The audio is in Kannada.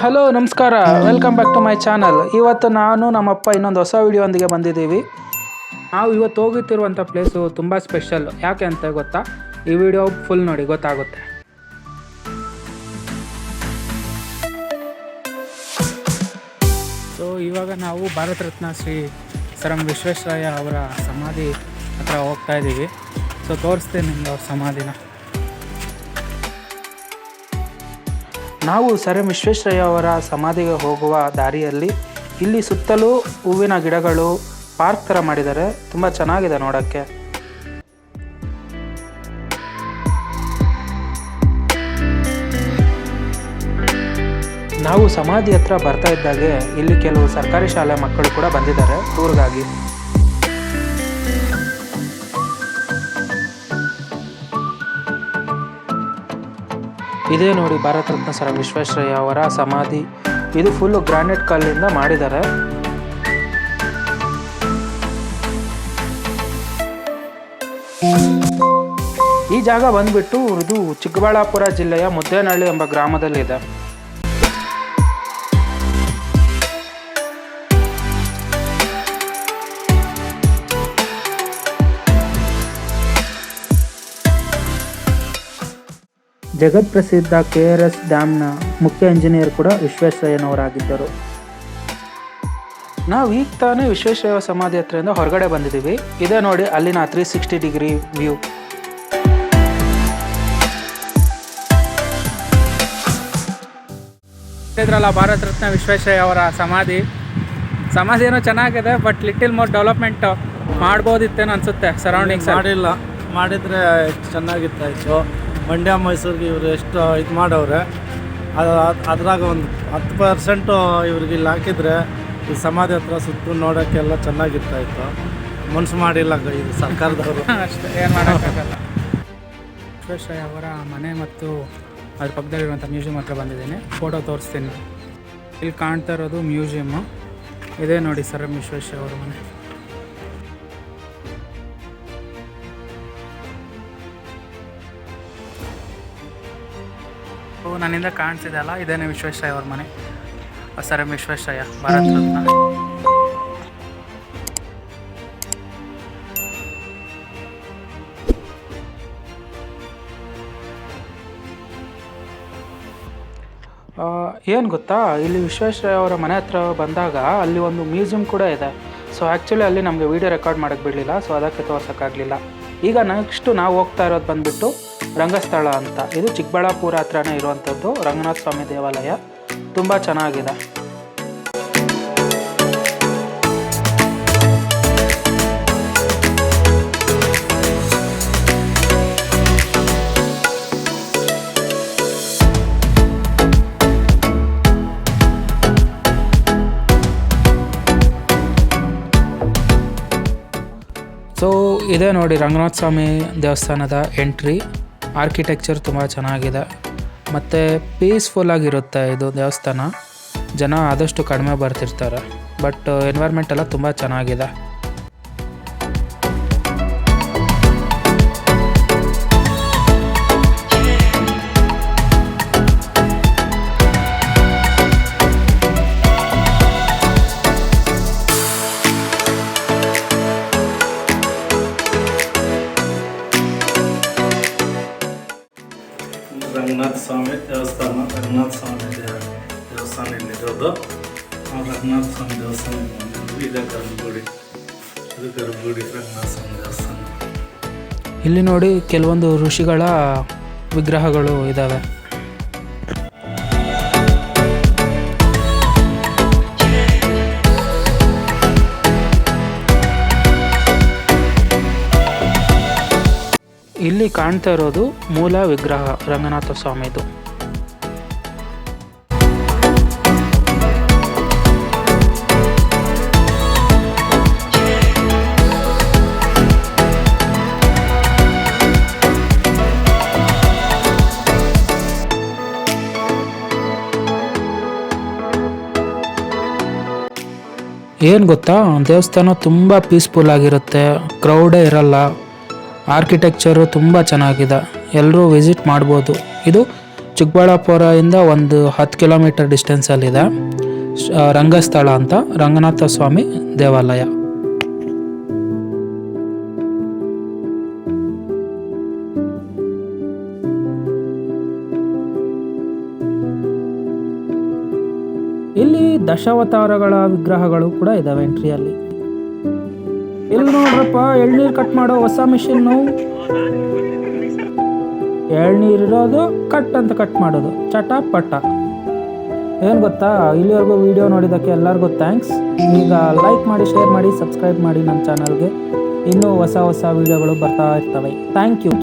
ಹಲೋ ನಮಸ್ಕಾರ, welcome back to my channel. ಇವತ್ತು ನಾನು ನಮ್ಮಪ್ಪ ಇನ್ನೊಂದು ಹೊಸ ವಿಡಿಯೋಂದಿಗೆ ಬಂದಿದ್ದೀವಿ. ನಾವು ಇವತ್ತು ಹೋಗುತ್ತಿರುವಂಥ ಪ್ಲೇಸು ತುಂಬ ಸ್ಪೆಷಲ್. ಯಾಕೆ ಅಂತ ಗೊತ್ತಾ? ಈ ವಿಡಿಯೋ ಫುಲ್ ನೋಡಿ, ಗೊತ್ತಾಗುತ್ತೆ. ಸೊ ಇವಾಗ ನಾವು ಭಾರತ ರತ್ನ ಶ್ರೀ ಸರ್ ಎಂ ವಿಶ್ವೇಶ್ವರಯ್ಯ ಅವರ ಸಮಾಧಿ ಹತ್ರ ಹೋಗ್ತಾ ಇದ್ದೀವಿ. ಸೊ ತೋರಿಸ್ತೇನೆ ನಿಮ್ಗೆ ಅವ್ರ ಸಮಾಧಿನ. ನಾವು ಸರ್ ಎಂ ವಿಶ್ವೇಶ್ವರಯ್ಯ ಅವರ ಸಮಾಧಿಗೆ ಹೋಗುವ ದಾರಿಯಲ್ಲಿ ಇಲ್ಲಿ ಸುತ್ತಲೂ ಹೂವಿನ ಗಿಡಗಳು, ಪಾರ್ಕ್ ಥರ ಮಾಡಿದ್ದಾರೆ. ತುಂಬ ಚೆನ್ನಾಗಿದೆ ನೋಡೋಕ್ಕೆ. ನಾವು ಸಮಾಧಿ ಹತ್ರ ಬರ್ತಾ ಇದ್ದಾಗೆ ಇಲ್ಲಿ ಕೆಲವು ಸರ್ಕಾರಿ ಶಾಲೆ ಮಕ್ಕಳು ಕೂಡ ಬಂದಿದ್ದಾರೆ ಟೂರ್ಗಾಗಿ. ಇದೇ ನೋಡಿ ಭಾರತ ರತ್ನ ಸರ್ ಎಂ ವಿಶ್ವೇಶ್ವರಯ್ಯ ಅವರ ಸಮಾಧಿ. ಇದು ಫುಲ್ಲು ಗ್ರಾನೈಟ್ ಕಲ್ಲಿಂದ ಮಾಡಿದ್ದಾರೆ. ಈ ಜಾಗ ಬಂದ್ಬಿಟ್ಟು ಇದು ಚಿಕ್ಕಬಳ್ಳಾಪುರ ಜಿಲ್ಲೆಯ ಮುದ್ದೇನಹಳ್ಳಿ ಎಂಬ ಗ್ರಾಮದಲ್ಲಿದೆ. ಜಗತ್ ಪ್ರಸಿದ್ಧ KRS ಡ್ಯಾಮ್ನ ಮುಖ್ಯ ಇಂಜಿನಿಯರ್ ಕೂಡ ವಿಶ್ವೇಶ್ವರಯ್ಯನವರಾಗಿದ್ದರು. ನಾವು ಈಗ ತಾನೇ ವಿಶ್ವೇಶ್ವರಯ್ಯ ಸಮಾಧಿ ಹತ್ರದಿಂದ ಹೊರಗಡೆ ಬಂದಿದ್ದೀವಿ. ಇದೇ ನೋಡಿ ಅಲ್ಲಿನ 360 ಡಿಗ್ರಿ ವ್ಯೂ. ಇದ್ರಲ್ಲ ಭಾರತ ರತ್ನ ವಿಶ್ವೇಶ್ವರಯ್ಯ ಅವರ ಸಮಾಧಿ ಏನೋ ಚೆನ್ನಾಗಿದೆ, ಬಟ್ ಲಿಟಿಲ್ ಮೋರ್ ಡೆವಲಪ್ಮೆಂಟ್ ಮಾಡ್ಬೋದಿತ್ತೇನೋ ಅನಿಸುತ್ತೆ. ಸರೌಂಡಿಂಗ್ಸ್ ಮಾಡಿದರೆ ಚೆನ್ನಾಗಿತ್ತಾಯಿತು. ಮಂಡ್ಯ ಮೈಸೂರಿಗೆ ಇವರು ಎಷ್ಟು ಇದು ಮಾಡವ್ರೆ, ಅದ್ರಾಗ ಒಂದು 10% ಇವ್ರಿಗೆ ಇಲ್ಲಿ ಹಾಕಿದರೆ ಈ ಸಮಾಧಿ ಹತ್ರ ಸುತ್ತ ನೋಡೋಕ್ಕೆಲ್ಲ ಚೆನ್ನಾಗಿರ್ತಾಯಿತ್ತು. ಮನ್ಸು ಮಾಡಿಲ್ಲ ಇದು ಸರ್ಕಾರದವರು. ಅಷ್ಟೇ, ಏನು ಮಾಡೋಕ್ಕಾಗಲ್ಲ. ವಿಶ್ವೇಶ್ವರಯ್ಯ ಅವರ ಮನೆ ಮತ್ತು ಅದ್ರ ಪಕ್ಕದಲ್ಲಿರುವಂಥ ಮ್ಯೂಸಿಯಂ ಹತ್ರ ಬಂದಿದ್ದೀನಿ. ಫೋಟೋ ತೋರಿಸ್ತೀನಿ. ಇಲ್ಲಿ ಕಾಣ್ತಾ ಇರೋದು ಮ್ಯೂಸಿಯಮ್ಮು. ಇದೇ ನೋಡಿ ಸರ್ ಎಂ ವಿಶ್ವೇಶ್ವರಯ್ಯ ಅವರ ಮನೆ. ನನ್ನಿಂದ ಕಾಣಿಸಿದೆ ಅಲ್ಲ, ಇದೇನೆ ವಿಶ್ವೇಶ್ವರಯ್ಯ ಅವ್ರ ಮನೆ. Sir M Visvesvaraya Bharat Ratna. ಏನು ಗೊತ್ತಾ, ಇಲ್ಲಿ ವಿಶ್ವೇಶ್ವರಯ್ಯ ಅವರ ಮನೆ ಹತ್ರ ಬಂದಾಗ ಅಲ್ಲಿ ಒಂದು ಮ್ಯೂಸಿಯಂ ಕೂಡ ಇದೆ. ಸೊ ಆ್ಯಕ್ಚುಲಿ ಅಲ್ಲಿ ನಮಗೆ ವೀಡಿಯೋ ರೆಕಾರ್ಡ್ ಮಾಡೋಕ್ಕೆ ಬಿಡಲಿಲ್ಲ, ಸೊ ಅದಕ್ಕೆ ತೋರ್ಸೋಕ್ಕಾಗಲಿಲ್ಲ. ಈಗ ನೆಕ್ಸ್ಟು ನಾವು ಹೋಗ್ತಾ ಇರೋದು ಬಂದುಬಿಟ್ಟು ರಂಗಸ್ಥಳ ಅಂತ. ಇದು ಚಿಕ್ಕಬಳ್ಳಾಪುರ ಹತ್ರನೇ ಇರುವಂಥದ್ದು ರಂಗನಾಥ ಸ್ವಾಮಿ ದೇವಾಲಯ. ತುಂಬ ಚೆನ್ನಾಗಿದೆ. ಸೊ ಇದೇ ನೋಡಿ ರಂಗನಾಥ ಸ್ವಾಮಿ ದೇವಸ್ಥಾನದ ಎಂಟ್ರಿ. ಆರ್ಕಿಟೆಕ್ಚರ್ ತುಂಬ ಚೆನ್ನಾಗಿದೆ ಮತ್ತು ಪೀಸ್ಫುಲ್ಲಾಗಿರುತ್ತೆ ಇದು ದೇವಸ್ಥಾನ. ಜನ ಆದಷ್ಟು ಕಡಿಮೆ ಬರ್ತಿರ್ತಾರೆ, ಬಟ್ ಎನ್ವೈರ್ಮೆಂಟ್ ಎಲ್ಲ ತುಂಬ ಚೆನ್ನಾಗಿದೆ. ರಂಗನಾಥ ಸ್ವಾಮಿ ದೇವಸ್ಥಾನ ಇಲ್ಲಿರೋದು. ರಂಗನಾಥ ಸ್ವಾಮಿ ದೇವಸ್ಥಾನ ಇದೆ ಗರ್ಭಗುಡಿ. ಇದು ಗರ್ಭಗುಡಿ ರಂಗನಾಥ ಸ್ವಾಮಿ ದೇವಸ್ಥಾನ. ಇಲ್ಲಿ ನೋಡಿ ಕೆಲವೊಂದು ಋಷಿಗಳ ವಿಗ್ರಹಗಳು ಇದ್ದಾವೆ. ಇಲ್ಲಿ ಕಾಣ್ತಾ ಇರೋದು ಮೂಲ ವಿಗ್ರಹ ರಂಗನಾಥ ಸ್ವಾಮಿದು. ಏನು ಗೊತ್ತಾ, ದೇವಸ್ಥಾನ ತುಂಬ ಪೀಸ್ಫುಲ್ ಆಗಿರುತ್ತೆ, ಕ್ರೌಡೇ ಇರಲ್ಲ. ಆರ್ಕಿಟೆಕ್ಚರು ತುಂಬ ಚೆನ್ನಾಗಿದೆ, ಎಲ್ಲರೂ ವಿಸಿಟ್ ಮಾಡ್ಬೋದು. ಇದು ಚಿಕ್ಕಬಳ್ಳಾಪುರದಿಂದ ಒಂದು 10 ಕಿಲೋಮೀಟರ್ ಡಿಸ್ಟೆನ್ಸಲ್ಲಿದೆ. ರಂಗಸ್ಥಳ ಅಂತ, ರಂಗನಾಥ ಸ್ವಾಮಿ ದೇವಾಲಯ. ಇಲ್ಲಿ ದಶಾವತಾರಗಳ ವಿಗ್ರಹಗಳು ಕೂಡ ಇದಾವೆ ಎಂಟ್ರಿಯಲ್ಲಿ. ಇಲ್ಲಿ ನೋಡ್ರಪ್ಪ, ಎಳ್ನೀರು ಕಟ್ ಮಾಡೋ ಹೊಸ ಮಿಷಿನ್ನು. ಎಳ್ನೀರಿರೋದು ಕಟ್ ಅಂತ ಕಟ್ ಮಾಡೋದು, ಚಟ ಪಟ. ಏನು ಗೊತ್ತಾ, ಇಲ್ಲಿವರೆಗೂ ವಿಡಿಯೋ ನೋಡಿದ್ದಕ್ಕೆ ಎಲ್ಲರಿಗೂ ಥ್ಯಾಂಕ್ಸ್. ಈಗ ಲೈಕ್ ಮಾಡಿ, ಶೇರ್ ಮಾಡಿ, ಸಬ್ಸ್ಕ್ರೈಬ್ ಮಾಡಿ ನನ್ನ ಚಾನಲ್ಗೆ. ಇನ್ನೂ ಹೊಸ ಹೊಸ ವಿಡಿಯೋಗಳು ಬರ್ತಾ ಇರ್ತವೆ. Thank you.